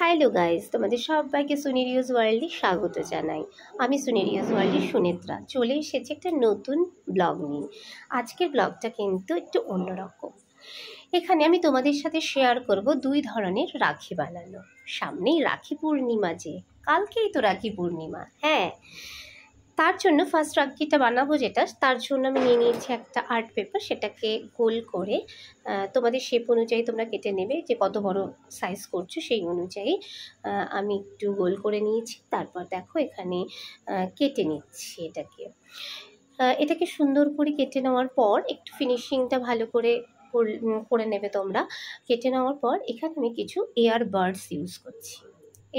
Hello guys, তোমাদের সবাইকে সুনিরিয়াস ওয়ার্ল্ডে স্বাগত জানাই। আমি সুনিরিয়াস ওয়ার্ল্ডের সুনেত্রা চলে এসেছি একটা নতুন ব্লগ নিয়ে। আজকের ব্লগটা কিন্তু একটু অন্যরকম। এখানে আমি তোমাদের সাথে শেয়ার করব দুই ধরনের রাখি বানানো। সামনেই রাখি পূর্ণিমা, যে কালকেই তো রাখি পূর্ণিমা। হ্যাঁ, তার জন্য ফার্স্ট রাখিটা বানাবো যেটা, তার জন্য আমি নিয়ে নিয়েছি একটা আর্ট পেপার। সেটাকে গোল করে তোমাদের শেপ অনুযায়ী তোমরা কেটে নেবে, যে কত বড় সাইজ করছো সেই অনুযায়ী আমি একটু গোল করে নিয়েছি। তারপর দেখো এখানে কেটে নিচ্ছি এটাকে সুন্দর করে কেটে নেওয়ার পর একটু ফিনিশিংটা ভালো করে করে নেবে তোমরা। কেটে নেওয়ার পর এখানে আমি কিছু এয়ার বার্ডস ইউজ করছি।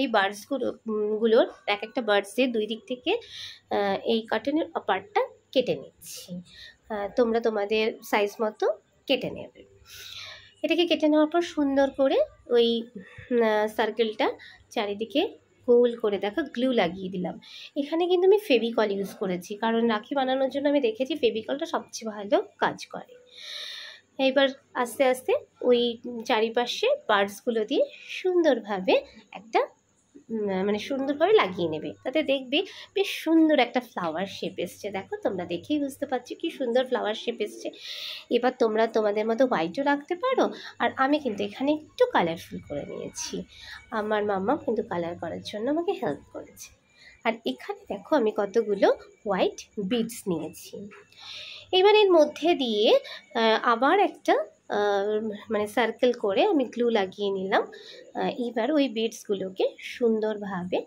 এই বার্ডসগুলোর এক একটা বার্ডসের দুই দিক থেকে এই কার্টনের পার্টটা কেটে নিচ্ছি। তোমরা তোমাদের সাইজ মতো কেটে নেবে। এটাকে কেটে নেওয়ার পর সুন্দর করে ওই সার্কেলটা চারিদিকে গোল করে দেখো গ্লু লাগিয়ে দিলাম। এখানে কিন্তু আমি ফেভিকল ইউজ করেছি, কারণ রাখি বানানোর জন্য আমি দেখেছি ফেভিকলটা সবচেয়ে ভালো কাজ করে। এইবার আস্তে আস্তে ওই চারিপাশে বার্ডসগুলো দিয়ে সুন্দরভাবে একটা সুন্দরভাবে লাগিয়ে নেবে, তাতে দেখবে বেশ সুন্দর একটা ফ্লাওয়ার শেপ এসছে। দেখো তোমরা দেখেই বুঝতে পারছো কি সুন্দর ফ্লাওয়ার শেপ এসছে। এবার তোমরা তোমাদের মতো হোয়াইটও রাখতে পারো, আর আমি কিন্তু এখানে একটু কালারফুল করে নিয়েছি। আমার মাম্মা কিন্তু কালার করার জন্য আমাকে হেল্প করেছে। আর এখানে দেখো আমি কতগুলো হোয়াইট বিডস নিয়েছি। এবার এর মধ্যে দিয়ে আবার একটা সার্কেল করে আমি গ্লু লাগিয়ে নিলাম। এবার ওই বিডসগুলোকে সুন্দরভাবে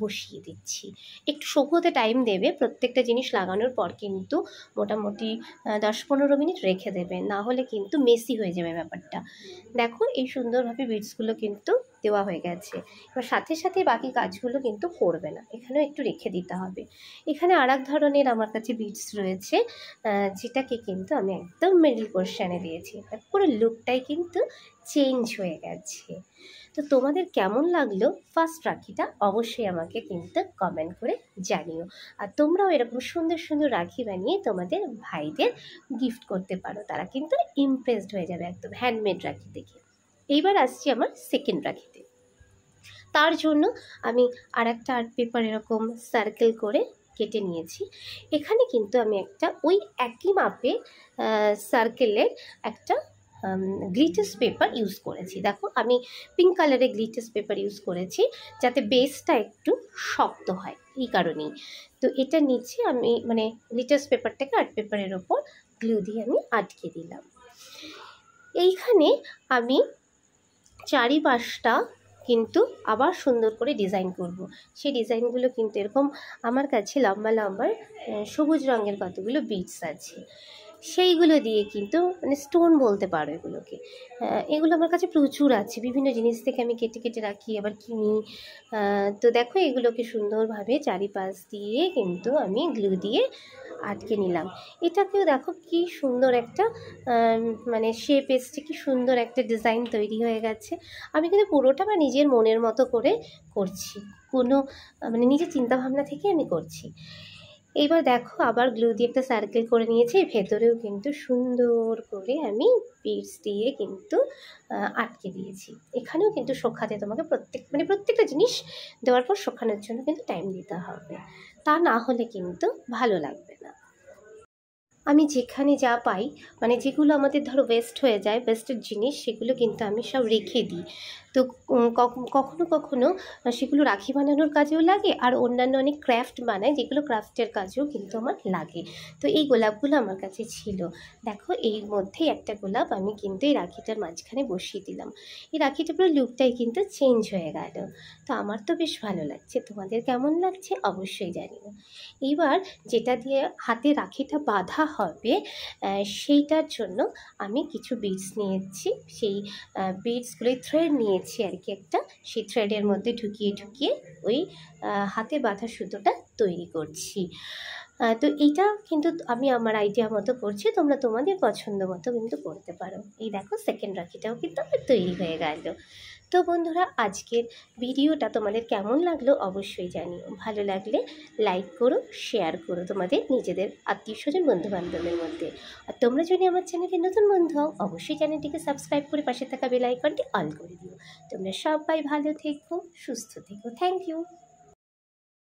বসিয়ে দিচ্ছি। একটু শুকোতে টাইম দেবে, প্রত্যেকটা জিনিস লাগানোর পর কিন্তু মোটামুটি 10-15 মিনিট রেখে দেবে, না হলে কিন্তু মেসি হয়ে যাবে ব্যাপারটা। দেখো এই সুন্দরভাবে বিডসগুলো কিন্তু দেওয়া হয়ে গেছে। এবার সাথে সাথে বাকি কাজগুলো কিন্তু করবে না, এখানেও একটু রেখে দিতে হবে। এখানে আর এক ধরনের আমার কাছে বিডস রয়েছে, যেটাকে কিন্তু আমি একদম মিডল পোর্শনে দিয়েছি। পুরো লুকটাই কিন্তু চেঞ্জ হয়ে গেছে। তো তোমাদের কেমন লাগলো ফার্স্ট রাখিটা অবশ্যই আমাকে কিন্তু কমেন্ট করে জানিও। আর তোমরাও এরকম সুন্দর সুন্দর রাখি বানিয়ে তোমাদের ভাইদের গিফট করতে পারো, তারা কিন্তু ইমপ্রেসড হয়ে যাবে একদম হ্যান্ডমেড রাখি দেখে। এইবার আসছি আমার সেকেন্ড রাখিতে। তার জন্য আমি আর একটা আর্ট পেপার এরকম সার্কেল করে কেটে নিয়েছি। এখানে কিন্তু আমি একটা ওই একই মাপে সার্কেলের একটা গ্লিটার্স পেপার ইউজ করেছি। দেখো আমি পিঙ্ক কালারের গ্লিটার্স পেপার ইউজ করেছি, যাতে বেসটা একটু শক্ত হয়, এই কারণেই। তো এটা নিচে আমি গ্লিটার্স পেপারটাকে আর্ট পেপারের ওপর গ্লু দিয়ে আমি আটকে দিলাম। এইখানে আমি চারিপাশটা কিন্তু আবার সুন্দর করে ডিজাইন করব। সেই ডিজাইনগুলো কিন্তু এরকম আমার কাছে লম্বা লম্বা সবুজ রঙের কতগুলো বিটস আছে, সেইগুলো দিয়ে কিন্তু স্টোন বলতে পারো এগুলোকে। এগুলো আমার কাছে প্রচুর আছে, বিভিন্ন জিনিস থেকে আমি কেটে কেটে রাখি, আবার কিনি। তো দেখো এগুলোকে সুন্দরভাবে চারিপাশ দিয়ে কিন্তু আমি গ্লু দিয়ে আটকে নিলাম। এটাকেও দেখো কি সুন্দর একটা শেপ এসছে, কি সুন্দর একটা ডিজাইন তৈরি হয়ে গেছে। আমি কিন্তু পুরোটা নিজের মনের মতো করে করছি, কোনো নিজের চিন্তাভাবনা থেকে আমি করছি। এইবার দেখো আবার গ্লু দিয়ে একটা সার্কেল করে নিয়েছি, ভেতরেও কিন্তু সুন্দর করে আমি বিডস দিয়ে কিন্তু আটকে দিয়েছি। এখানেও কিন্তু শুকাতে তোমাকে প্রত্যেকটা জিনিস দেওয়ার পর শুকানোর জন্য কিন্তু টাইম দিতে হবে, তা না হলে কিন্তু ভালো লাগবে না। আমি যেখানে যা পাই, যেগুলো আমাদের ধরো ওয়েস্ট হয়ে যায়, ওয়েস্টের জিনিস, সেগুলো কিন্তু আমি সব রেখে দিই। তো কখনো কখনো সেগুলো রাখি বানানোর কাজেও লাগে, আর অন্যান্য অনেক ক্রাফট বানায়, যেগুলো ক্রাফটের কাজেও কিন্তু আমার লাগে। তো এই গোলাপগুলো আমার কাছে ছিল। দেখো এর মধ্যেই একটা গোলাপ আমি কিন্তু এই রাখিটার মাঝখানে বসিয়ে দিলাম। এই রাখিটার পুরো লুকটাই কিন্তু চেঞ্জ হয়ে গেল। তো আমার তো বেশ ভালো লাগছে, তোমাদের কেমন লাগছে অবশ্যই জানিও। এইবার যেটা দিয়ে হাতে রাখিটা বাঁধা হবে, সেইটার জন্য আমি কিছু বিডস নিয়েছি। সেই বিডসগুলো থ্রেড নিয়েছি আর কি একটা, সেই থ্রেডের মধ্যে ঢুকিয়ে ঢুকিয়ে ওই হাতে বাঁধা সুতোটা তৈরি করছি। তো এইটা কিন্তু আমি আমার আইডিয়া মতো করছি, তোমরা তোমাদের পছন্দ মতো কিন্তু করতে পারো। এই দেখো সেকেন্ড রাখিটাও কিন্তু আমার তৈরি হয়ে গেল। তো বন্ধুরা, আজকের ভিডিওটা তোমাদের কেমন লাগলো অবশ্যই জানিও। ভালো লাগলে লাইক করো, শেয়ার করো তোমাদের নিজেদের আত্মীয়স্বজন বন্ধুবান্ধবের মধ্যে। আর তোমরা যদি আমার চ্যানেলে নতুন বন্ধু হও, অবশ্যই চ্যানেলটিকে সাবস্ক্রাইব করে পাশে থাকা বেল আইকনটি অন করে দিও। তোমরা সবাই ভালো থেকো, সুস্থ থেকো। Thank you.